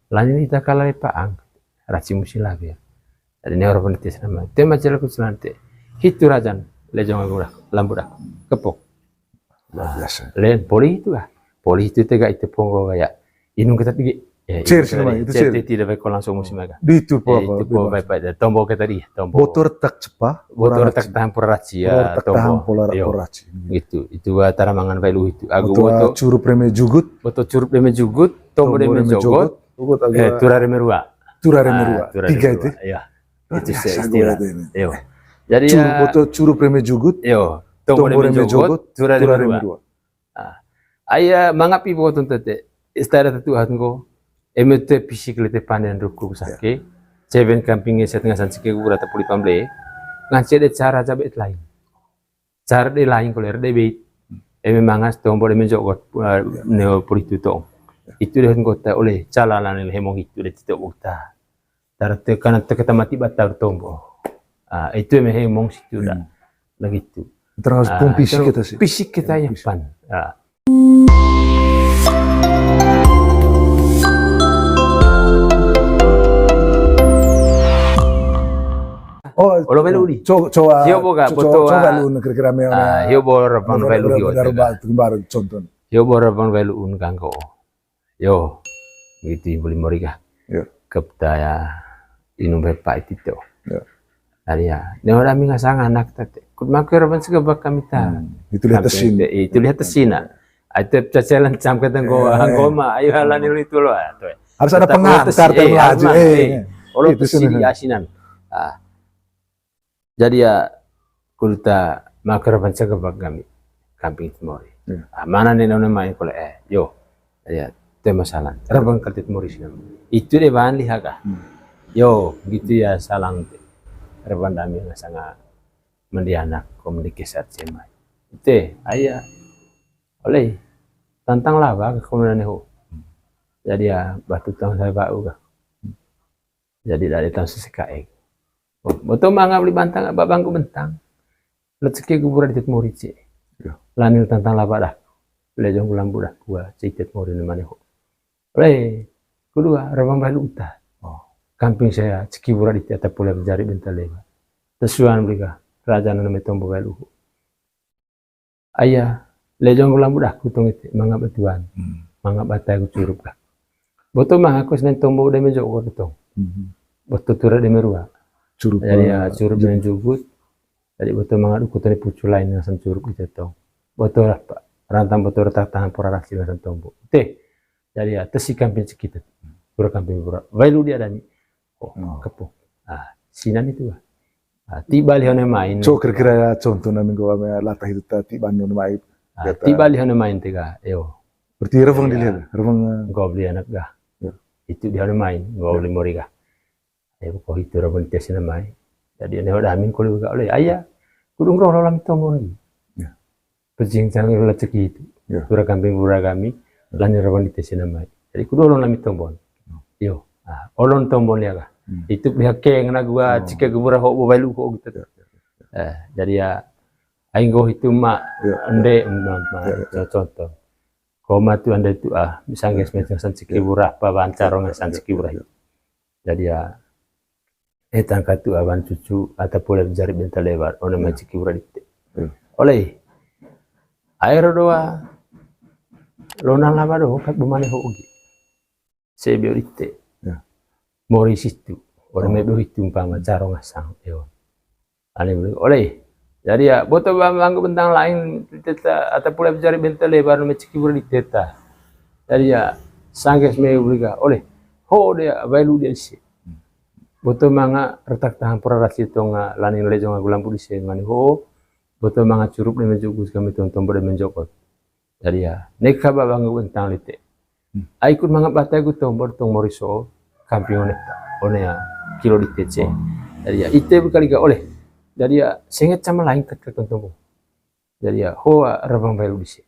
Lain ita kala paang raci musilabe. Jadi ne orang peneliti nama. Tema jalan kuselante. Hitu rajan lejong agura lambudak kepok. Biasa. Len poli itu ah. Poli itu tega itu pongo kayak inung kita tinggi. Cheers nama itu cheers. Tidak baik langsung musim agak. Di itu apa? Itu po baik tombol kita tadi. Tombol. Botol tak cepat. Botol tak tahan puraci ya. Tombol. Puraci. Gitu. Itu antara mangan velu itu. Aku botol curup reme jugut. Botol curup reme jugut. Tombol reme jogot. Turare merua. Turare merua. Tiga itu. Iya. Itu istilah. Yo. Jadi botol curup reme jugut. Yo. Tombol reme jogot. Turare merua. Ayah mangapi botol tete. Istilah itu hatko. Emete bisiklete panen ruku sake, seven campingnya setengah sansike gura tapuli pamble, ngancet cara jabet lain, cara de lain kalau de beit, mangas tombol menjogot neo puri tutong, itu deh kota oleh calalan yang hemong itu de tidak ukta, cara tekanan teketa mati batar tombol, itu hemong situ dah, lagi itu. Terus fisik kita sih. Fisik kita yang pan. Olo velu di. Coba. Hio boga boto. Coba lu kira-kira meona. Hio bor ban velu hio. Baru contoh. Hio bor ban velu un kangko. Yo. Gitu beli morika. Yo. Kepta ya inum bepa itu. Yo. Aria. Ne ora mi ngasang anak tate. Kut makir ban segabak kami ta. Itu lihat tesin. Itu lihat tesina. Itu cacelan cam ketenggo anggoma. Ayo halan itu lo. Harus ada pengantar terlaju. Olo tesini asinan. Jadi ya kulta makar panca kebak kami kamping Timori. Mana nih nama main kalau yo ya itu masalah. Rabang kertit Timori sih. Itu deh bahan lihaga. Yo gitu ya salang teh. Rabang dami nggak sangat mendianak komunikasi semai. Itu ayah oleh tantang lah bang kemudian ho. Jadi ya batu tahun saya pak uga. Jadi dari tahun sesekai. Betul mangga beli bantang, babangku bentang. Rezeki kuburan di Timori sih. Lanil tantang laba dah. Lejong bulan budak gua citet Timori di mana ho. Oleh kedua rabang balu utah. Kampung saya ceki buran di atas pulau berjari bentar leba. Tesuan mereka raja nama tombo balu. Ayah lejong bulan budak kutung itu mangga betuan. Mangga batai ku curup lah. Betul mangga aku seneng tombo udah menjauh kau betong. Betul turut di merua. Curup. Jadi ya curup dengan jugut. Jadi betul mangadu kutani pucu lain yang san curup itu tong. Betul lah pak. Rantang betul retak tahan pura raksi yang san tombo. Teh. Jadi ya tesi kampung sekitar. Pura kampung pura. Velu dia dani. Kepo. Sinan itu lah. Tiba lihat main. So kira-kira contoh nama gua latah itu tadi bandung main. Tiba lihat main tega. Yo. Berarti revang dilihat. Revang. Gua beli anak gah. Itu dia main. Gua beli mori gah. Ayo kau itu rabon tes namai. Jadi ne udah amin kalau juga oleh ayah. Kudung roh lam tombon di. Pejing jangan rezeki itu. Pura kambing pura kami. Lanjut rabon tes namai. Jadi kudu lam tombon. Yo. Olon tombon ya kah. Itu pihak keng na gua jika gubura ho balu ko gitu. Jadi ya aing go itu mak ande contoh. Koma tu anda itu misalnya semacam sanciki burah pa bancarong sanciki burah. Jadi ya tangkat tu awan cucu atau pula jari bentar lebar ona maciki urang itu. Oleh air doa lona lama do kat bumane ho ugi. Sebio itu. Mori situ. Orang mebio itu umpama carong asang yo. Ane oleh jadi ya boto bangku bentang lain teta atau pula jari bentar lebar ona maciki urang itu teta. Jadi ya sangges me uliga oleh ho dia value dia sih. Boto manga retak tahan prarasi tonga lanin lejong agulam pudi sen mani ho boto manga curup de menjugus kami tonton bode menjokot. Jadi ya nek kaba banggu bentang lite. Aikut manga batai ku tombor tong moriso kampion one ya kilo di TC. Jadi ya ite bekali ga oleh. Jadi ya senget sama lain ket tonton. Jadi ya ho rabang bayu di sen.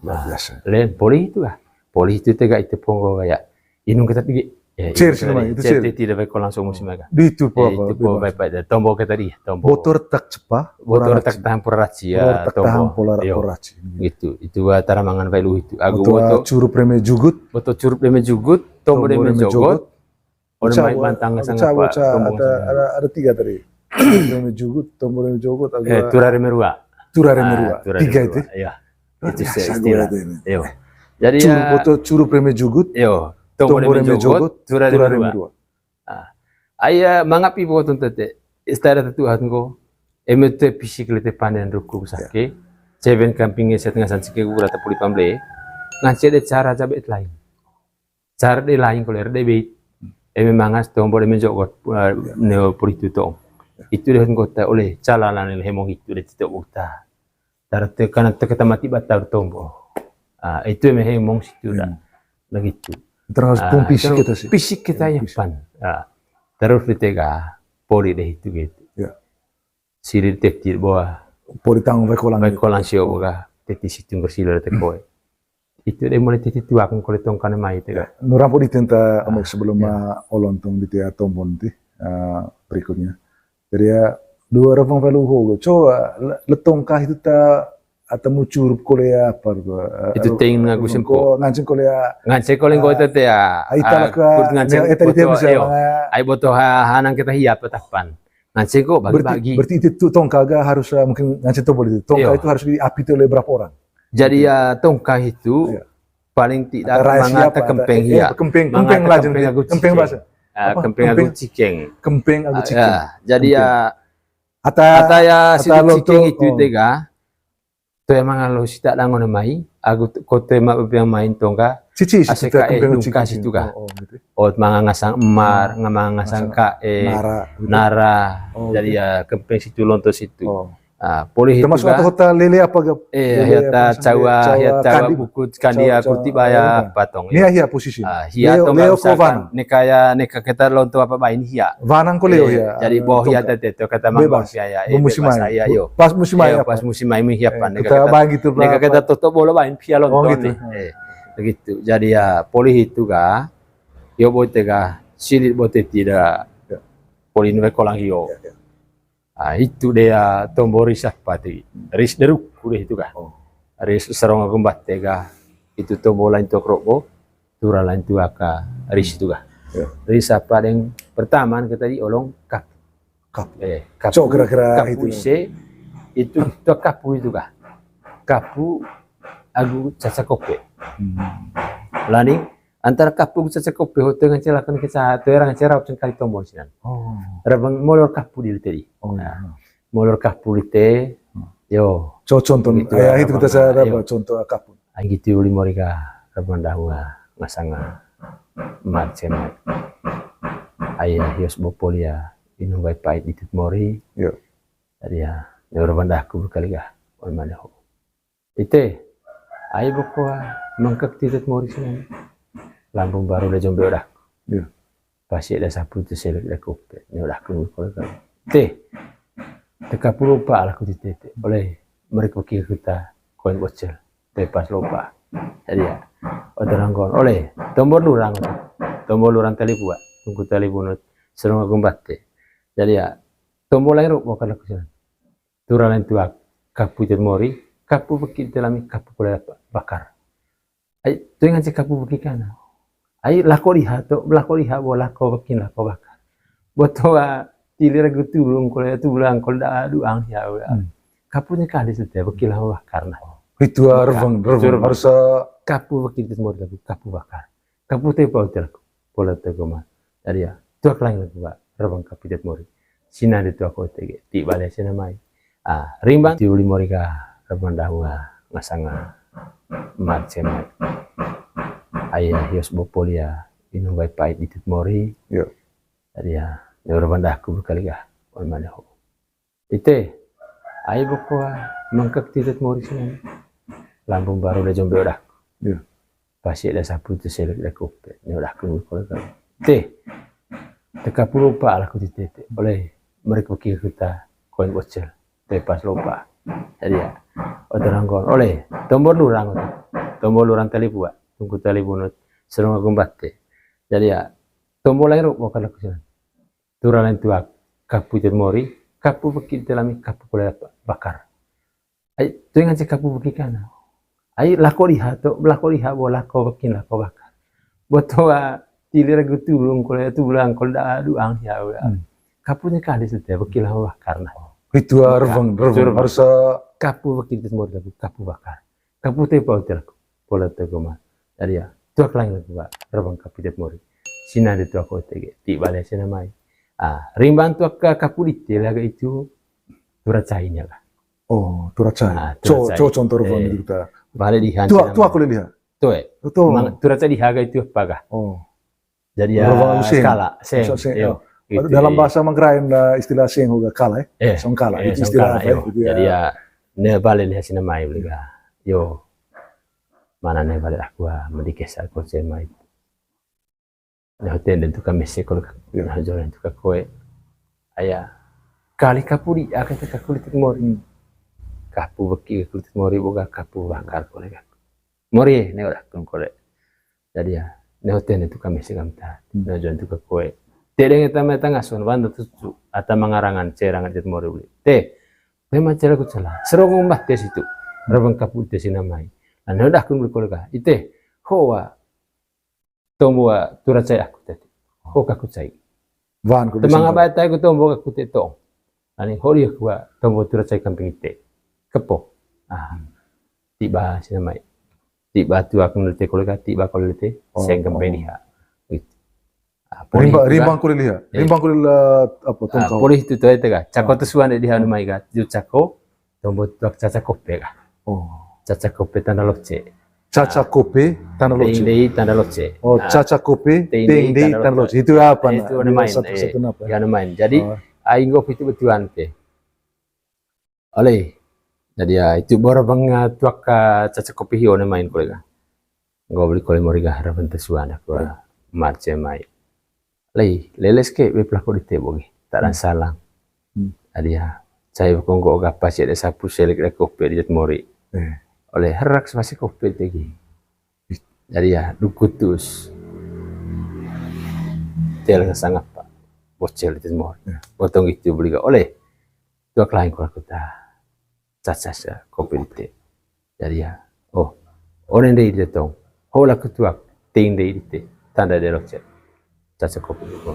Biasa. Len poli itu lah. Poli itu tega itu ponggo kayak inung kita tinggi. Ya, Chair sih namanya, itu chair. chair tidak baik langsung musim agak. Di itu Ya, apa? itu baik-baik. Tombol ke tadi, tombol. Motor tak cepat, Motor tak tahan puraci ya, tak tahan tombol. pola Yo, poraci. gitu. Itu tara mangan baik lu itu. Aku Motor boto curu preme jugut, boto curup deme jugut, tombol deme jogot. Orang main bantang sangat apa? Tombol ada 3 tadi. Curu preme jugut, tombol preme jogot, turare merua. turare merua. 3 itu. Iya. Itu Biasa istilah. gue ini. Yo. Jadi Curu motor curu preme jugut, yo, tombol preme jogot, turare turare merua. merua. Aya mangapi po tete. Istara tuhan ko. Emete pisiklete panen ruku sake. Seven campingnya setengah sansike ku rata puli pamble. Ngance de cara jabe lain. Cara de lain ko ler de be. Mangas tombol jogot neo puli tutong. Itu deh kota oleh calalan le hemong itu de titok buta. Tarte kana teketa mati batar tombo. Itu hemong situ dah. Lagi itu. Terus pun fisik kita sih. Fisik kita yang pan. Terus ditega poli deh itu gitu. Ya. Sirir tetir bawa. Poli tanggung baik kolang. Baik kolang sio boga. Teti situ ngursiler tekoy. Itu deh mulai teti tua kan kalau tong kana mai tega. Nurampo ditenta amek sebelum olontong di tia tombon ti berikutnya. Jadi ya dua orang pelu ho. Coba letongkah itu ta atau mucur kolea apa itu ting ngagu sempo ngancing kolea ngancing koleng go tete ya ai talaka ngancing tadi dia bisa ai boto hanang kita hiap petapan ngancing go bagi-bagi berarti itu tongka harus mungkin ngancing tombol itu tongka itu harus diapi oleh berapa orang jadi ya tongka itu paling tidak mangata kempeng hiap kempeng lajeng kempeng bahasa kempeng agu cikeng jadi ya ata ya cikeng itu tega to emang lo sita langon mai agu kote ma yang main tongga cici aseka duka situ ga ot mangangasang emar ngamangasang nara jadi ya kempeng situ lonto situ polih itu termasuk kota lele apa ga hiata cawa bukut kandia kurti baya patong nia hia posisi hia to misalkan neka kita lonto apa main hia vanang ko leo hia jadi boh hia tete to kata mambang saya saya yo pas musim ai pas musim ai mi hiapan neka kita tutup bola main pia lonto begitu jadi ya polih itu ga yo bote ga silit bote tidak polih nu kolang hio itu dia tombol risak pati ris deruk udah itu kah ris serong aku tega itu tombol lain tuh kroko turun lain tuh aka ris itu kah ris apa yang pertama kita di olong kapu kira-kira kapu itu kapu itu kah kapu agu caca kope laning antara kapu caca kope dengan celakan kita terang cerah opsi kali tombol sinan rabang molor kapu di tadi molor kapu te yo contoh itu kita saya dapat contoh kapu gitu uli morika rabang dahua ngasanga macem ayah hios bopolia inu baik pahit di mori yo tadi ya rabang dahku berkali gah ol mana ho ite ayah bokwa mangkak titit mori sinan lambung baru udah jombe udah pasti ada sapu tu selek dah kopi ni udah kunu kalau teh teka lupa lah aku tete oleh mereka kira kita koin bocil teh pas lupa jadi ya orang kon oleh tombol lurang tali buat tunggu tali bunut serong aku batte jadi ya tombol lain rupa kalau aku sini turun lain tuak kapu mori kapu bekit dalam kapu boleh bakar ay tu yang cek kapu bekit kana ai lako lihat bola ko bakin lako bakar botoa tilir gutulung ko tulang ko da duang ya kapunya kali sudah bakin lako bakar nah itu arvang harus kapu bakin itu mau kapu bakar kapu teh pau terku bola teh koma jadi ya tuak lain lagi pak arvang kapu det mori sinan itu aku tege ti bale sina mai rimbang ti uli mori ka arvang dahua ngasanga macem ayah hios bopolia inu baik pahit di mori yo jadi ya orang dahku berkali gah ol mana ho ite ayah bokwa mangkak titit mori sini lambung baru udah jombe udah yo pasti ada sapu tu selek dah kopi ni udah kunu kalau teh teka lupa lah aku tete oleh mereka kira kita koin bocil teh pas lupa jadi ya orang kon oleh tombol lurang tali buat tunggu tali bunut serong aku batte jadi ya tombo lain ro bakal aku sana tura lain tua kapu jet mori kapu beki telami kapu kule bakar ai tu yang cek kapu beki kana ai lako liha bo lako beki lako bakar botoa tilir gutulung kule tu bulang kul da duang ya kapunya kali setiap beki lah bakar nah Itu revang harus kapu beki jet mori kapu bakar kapu te pau telku pola te goma dari ya tuak lain lagi ba revang kapu jet mori sina de tuak ko tege ti bale sina mai rimban tuak kapu dite laga itu turat cainya lah oh turat cai turat cai. contoh revang itu kita bale di han tu aku lihat tu turat cai di haga itu apa ga oh jadi ya skala seng gitu. Dalam bahasa Mangkrain istilah seng juga kala songkala itu istilah jadi ya ne bale lihat sina mai beliga yo mana ne bale aku mendikesa ko mai na hotel itu kami sekol na joran itu koe aya kali kapuri akan kulit mori kapu beki kulit mori boga kapu bakar kole mori ne ora kun kole jadi ya ne hotel itu kami sekamta na joran itu koe tedeng eta meta ngason banda tutu ata mangarangan cerangan jet mori beli tema cera ku cala serong mbah tes itu rabang kapu tes sinamai ana udah kun beli kole ka ite hoa tombo turat cai aku tadi ho ka ku cai van ko temang abai tai ku tombo ka ku te tong ani hori aku tombo turat cai kamping ite kepo tiba sinamai tiba tu aku nete kolega tiba kolete seng kamping dia rimbang ko lihat apa tongkau poli itu tu tega cako tu suan di hanu mai ga ju cako tombo tuak caca kope ga caca kope tanah loce Caca kope tanah loce. Tendei tanah loce. Oh, caca kope tendei tanah loce. Itu apa? Itu main. Ya main. Jadi aing go itu betuan te. Oleh. Jadi ya itu baru bang tuak caca kope hio main kolega. Go beli kole moriga harapan tesuan aku marce mai. Lei leles ke be plako di tebo ge. Tak salang. Jadi ya saya konggo ga pas ya sapu selek kope di mori. Oleh herak masih kopi tegi jadi ya dukutus tel sangat pak bocel itu semua potong itu beli oleh dua klien kalau kita cacas ya kopi itu jadi ya orang dari itu tong hola ketua ting dari itu tanda derok cacas kopi itu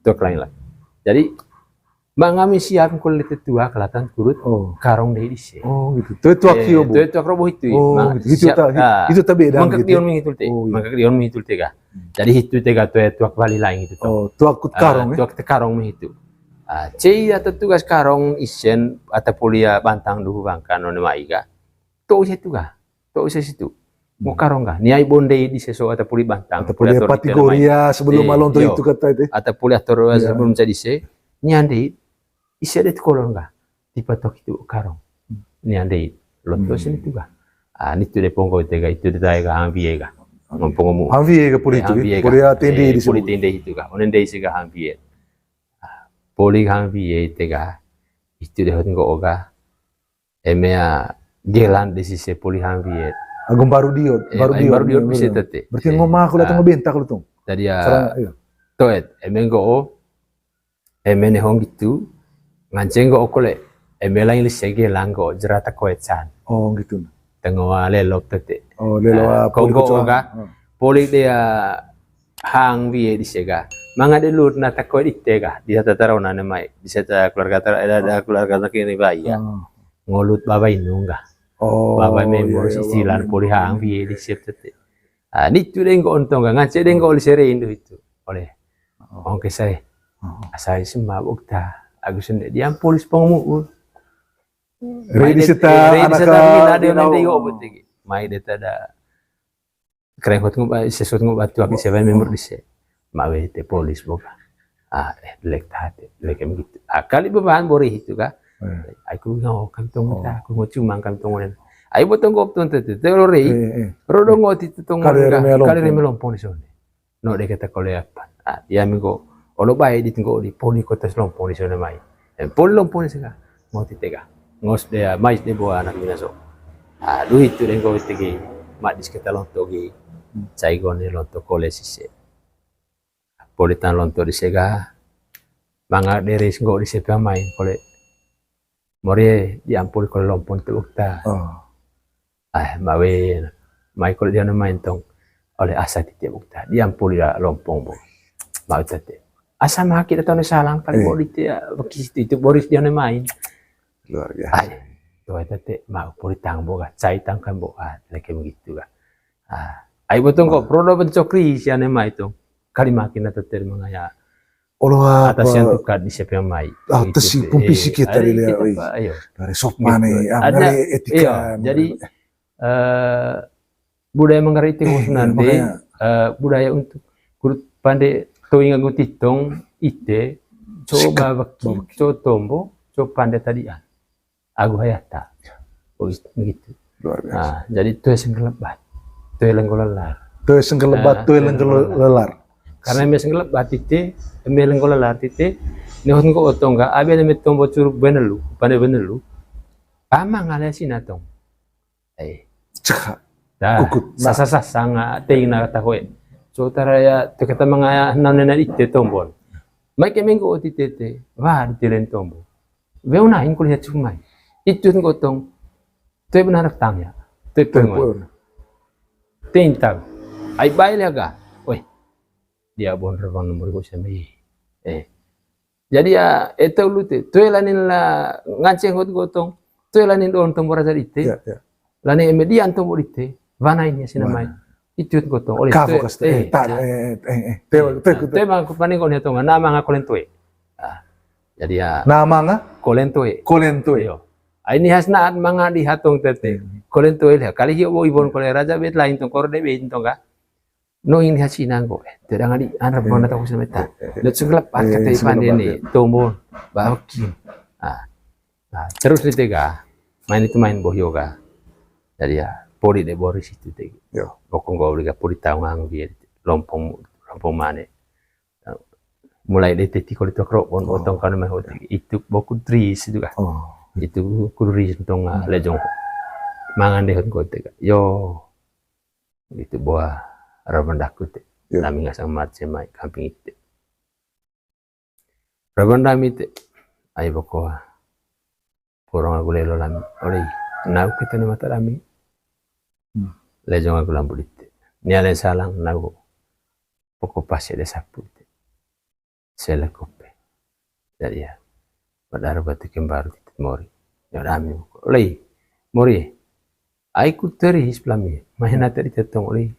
dua klien lah jadi mangami siap kulit tua kelatan kurut karong dari sini. Oh gitu. Itu akio bu. Itu akrobo itu. Itu tak beda. Mangkak dion mengitul te. Mangkak dion mengitul tega. Jadi itu tega tuak bali lain itu. Oh tuak kut karong. Tuak te karong mengitu. Cei atau tugas karong isen atau polia bantang dulu bangkan nona maiga. Tuh situ ga. Tuh situ. Mau karong ga. Niai bonde di seso atau poli bantang. Atau polia kategoria sebelum malon itu kata itu. Atau polia ator sebelum jadi se. Niande isi ada kolong ga dipatok itu karong ni andai lonto sini tuh ga ni tuh depongko tega itu detail ga hambi ga ngomong hambi ga poli itu poli tende di poli tende itu ga onen dei ga hambi poli hambi tega itu deh ngo oga emea gelan di sisi poli hambi agam baru dia bisa tete berarti ngomah aku datang ngebentak lu tuh tadi ya toet emengo emene hong gitu nganceng go okole emela ini sege langgo jerata koetsan oh gitu tengok lelop tete lelo kongo oga poli dia hang vie di sega manga de lur na takoy itega dia tatarona ne mai bisa ta keluarga ada keluarga kini bayi ya ngolut babai nungga babai memori silan poli hang vie di siap tete ni tu dengo ontong ngance dengo oli sere indo itu oleh ongke saya asal semua bukta agus sendiri dia polis pengumu ready seta anak ada yang dia obot lagi mai data ada keren hot ngoba sesuatu ngoba tu aku siapa member di se mawe te polis boga lek tate lek gitu kali beban bori itu ka aku ngau kantong ta aku mau cuma kantong wen ai botong gop ton te rei rodo ngoti tong kali remelom polis one no de kata kole apa dia minggu olo bae di tinggo di poli kota lompong di sana mai poli lompong sega mau titega ngos dia mais de boa anak minaso duit tu dengo tigi mak dis kita lonto gi cai gone lonto kole sise politan lonto di sega manga deres nggo di sepa main kole morie diampul kole lompon tu ukta mawe mai kole dia main tong oleh asa titik ukta diampul ya lompong bo mau tete asa mah kita tahu salang kali bo dia bekis itu Boris dia main luar biasa tuh tete mau politang bo ga cai tangkan bo lagi begitu ga ai botong kok prodo bencokri si ane mai itu kali makin tete mengaya atas yang tukar di siapa yang mai. Atas si pumpi kita dari dari sopmane, dari etika. Jadi budaya mengerti nanti budaya untuk pandai toinga gutitong ite coba baki coba tombo coba pandai tadian agu hayata begitu. Jadi itu yang kelebat, itu yang lelar. Itu yang kelebat, itu yang lelar. Karena mes ngelebat tite meleng kola lar tite ne hon ko otonga abe ne metombo curug benelu pande benelu pama ngale sinatong kukut sasa sanga teina kata koe so taraya te kata mangaya nanena ite tombol mai ke minggu tite te wa ditelen tombo veuna in kuliah cumai itu ko tong te benar tangya te pengon tintang ai baile aga dia bon rebang nomor ko sami jadi ya itu lu te lanin la nganceng hot gotong lanin don tombor aja ite lanin median tombor ite vana ini sinamai itu gotong oleh te mang ko paning ko neto nama nga kolentue jadi ya nama nga kolentue yo ini hasna manga di hatong tete kolentue kali hiyo ibon kole raja bet lain tong korde bet tong ga no ini hasil nanggo, tidak ngali anak mana tahu semeta. Lihat segelap kata ipan ini tombol, bakin. Terus ditega, main itu main boh yoga. Jadi ya, poli de Boris itu tegi. Pokok gak boleh poli tahu ngang dia lompong mana. Mulai dari titik kalau itu kerok potong kan mah itu boku tris itu kan. Itu kuris tong lejong. Mangan deh kan tega. Yo, itu buah Raban dakute, nami ngasang marce mai camping itu. Raban dami itu, ayo bakoa, kurang aku lelo lami, oleh, nau kita ni mata lami, lejong aku lampu itu, ni alen salang nau, pokok pasir desa putih, selekope, jadi ya, pada rabat kembar itu mori, ya lami, oleh, mori, aku teris pelami, main nanti ditentang oleh.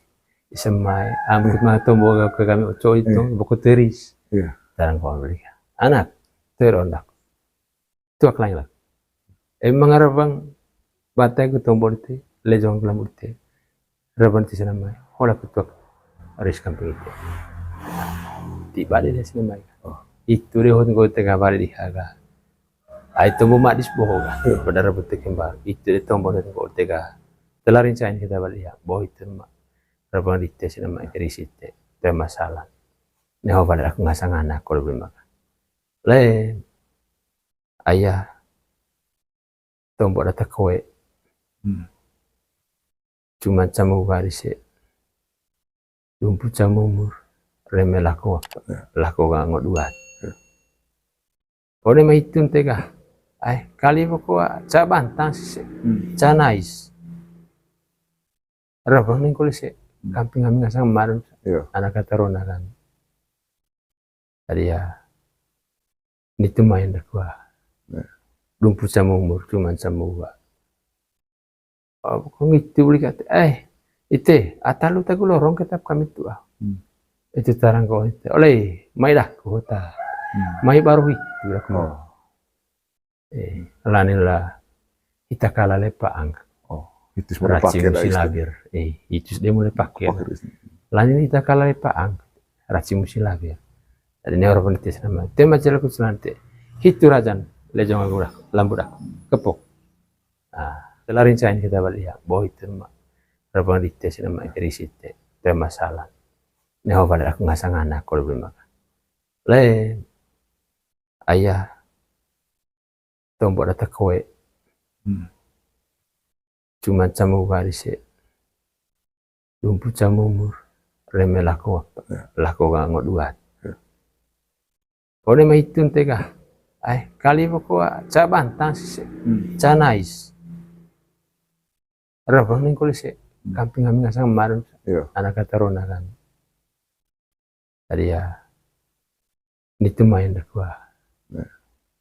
Semai ambut mah tombo ke kami oco itu buku teris jarang kau beli anak terondak itu lain lah emang arabang batai ku tombo itu lejong kelam itu raban ti senamai hola kutuk aris kampung itu tiba di senamai itu dia hon go tega bari di haga ai tombo madis bohoga pada rabut kembar itu tombo itu go tega telarin cain kita balik ya boh itu mah Rabang dite sina mai kerisite te masalah. Neho pada aku ngasang anak kalau belum makan. Le ayah tombok data kowe. Cuma camu garise. Lumpu camu umur. Reme lako gak ngot dua. Ode mah hitun tega. Kali pokok ca bantang sih. Ca nais. Rabang ning kulise. Kamping kami ngasang marun anak kata rona kan jadi ya ini tuh main dah gua lumpur sama umur cuman sama gua kok gitu beli kata itu atalu tagu lorong ketap kami tuh itu tarang kau itu oleh mai dah kota mai baru itu aku lanila kita kalah lepaang itu mulai pakai silabir itu dia mulai pakai lain kita kalah paang raci silabir jadi ini orang peneliti sama tema celaku selante itu rajan lejong aku lampu dah kepok telarin cain kita balik boh itu mah orang peneliti sama kerisite tema masalah ini pada aku ngasang anak kalau belum makan lain ayah tombok data kowe cuma camu garise lumpu camu umur reme lako gak ngot dua One mahitun tega. Kali pokok ca bantang sih, ca nais. Rabah ning kulis kamping kami ngasang kemarin. Iya. Anak kataruna kan. Tadi ya, ini tuh main dah gua.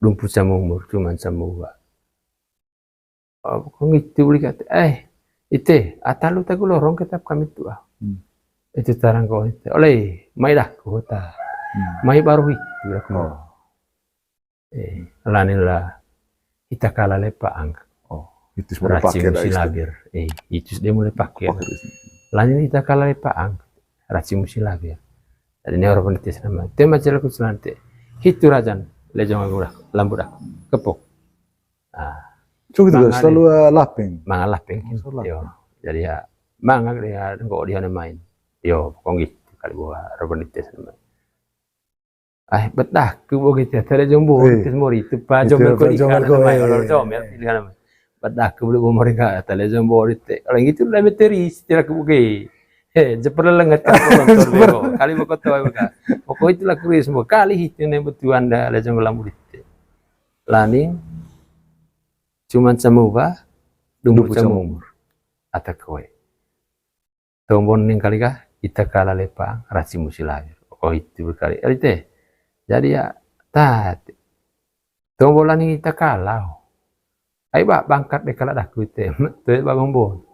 Lumpur sama umur, cuman sama gua. Kok gitu beli kata, itu, atalu tagu lorong ketap kami tuh. Itu tarang kau itu, oleh, mai dah kota, mai baru itu dah kau. Lanilah, kita kalah lepaang. Itu semua pakai musilabir, itu dia mulai pakai. Lain kita kalah lepaang, raci musilabir. Jadi ini orang peneliti nama. Tema cerita kusulanti, hitu rajan, lejong aku dah, lampu dah, kepok. Cuma gitu, selalu lapeng. Manga lapeng, yo. Jadi ya, manga dia, kok dia main, yo, kong gitu kali buat orang peneliti nama. Betah, kubo gitu, tadi jombo, itu mori, itu pa jombo kau ikan, orang jombo, ikan nama. Betah, kubo mereka, tadi jombo itu, orang itu lebih teris, tidak kubo Jepur lengat kali mau kau pokok itulah kuis semua kali itu nih betul anda lejong lambu itu. Laning cuman semua dumbu umur atau kowe. Tombon ning kali kah kita kalah lepang rasi musilahir. Oh itu berkali. Itu jadi ya tadi tombol laning kita kalah. Ayo bangkat deh kalau dah kuite tuh babang bon.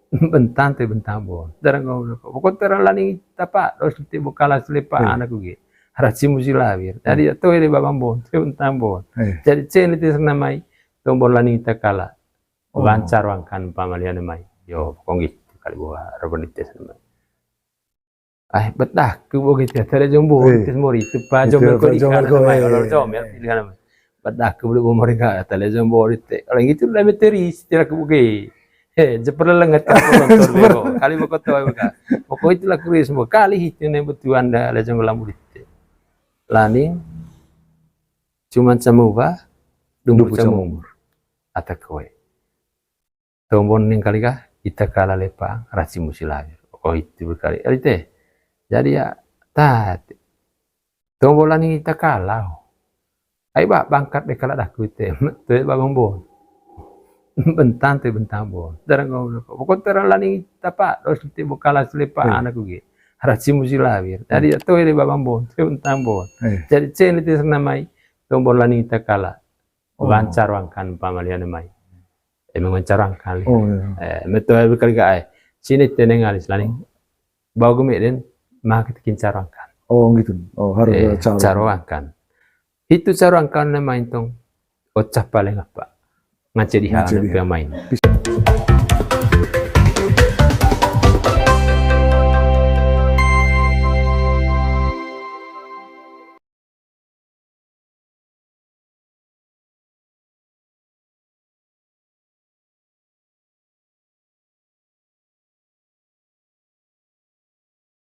Bentang bon. Darang kau pokok terang laning tapak dos ti bukala selepa anak gue. Rasi musilahir. Jadi tuh ini babang bon, tuh bentang bon. Jadi cen itu namai tombol laning kita kalah. Lancar wangkan pamalian mai. Yo pokok gitu kali buah robonites namai. Betah kubo gitu tadi jombo itu mori itu pa jombo kau ikan namai orang jombo ikan namai. Betah kubo mereka tadi jombo itu orang itu lebih teris tidak kubo Jepur lengat kali mau kau tahu pokok itulah kuis semua kali itu nih betul anda lejong lambu itu. Laning cuman semua dumbu umur atau kowe. Tombon ning kali kah kita kalah lepang rasi musilahir. Oh itu berkali. Itu jadi ya tadi tombolan ini kita kalah. Ayo bangkat deh kalau dah kuite tuh babang bon. Bentang bon. Darang kau pokok terang laning tapak dos ti bukala selepa anak gue. Rasi musilahir. Jadi tuh ini babang bon, tuh bentang bon. Jadi cen itu namai tombol laning kita kalah. Lancar wangkan pamalian mai. Emang lancar kali. Betul berkali kali. Sini teneng alis laning. Bawa gumeden mak kita kincarangkan. Oh gitu. Oh harus carangkan. Itu carangkan nama intong ocap paling apa? Ngaji di halaman pemain.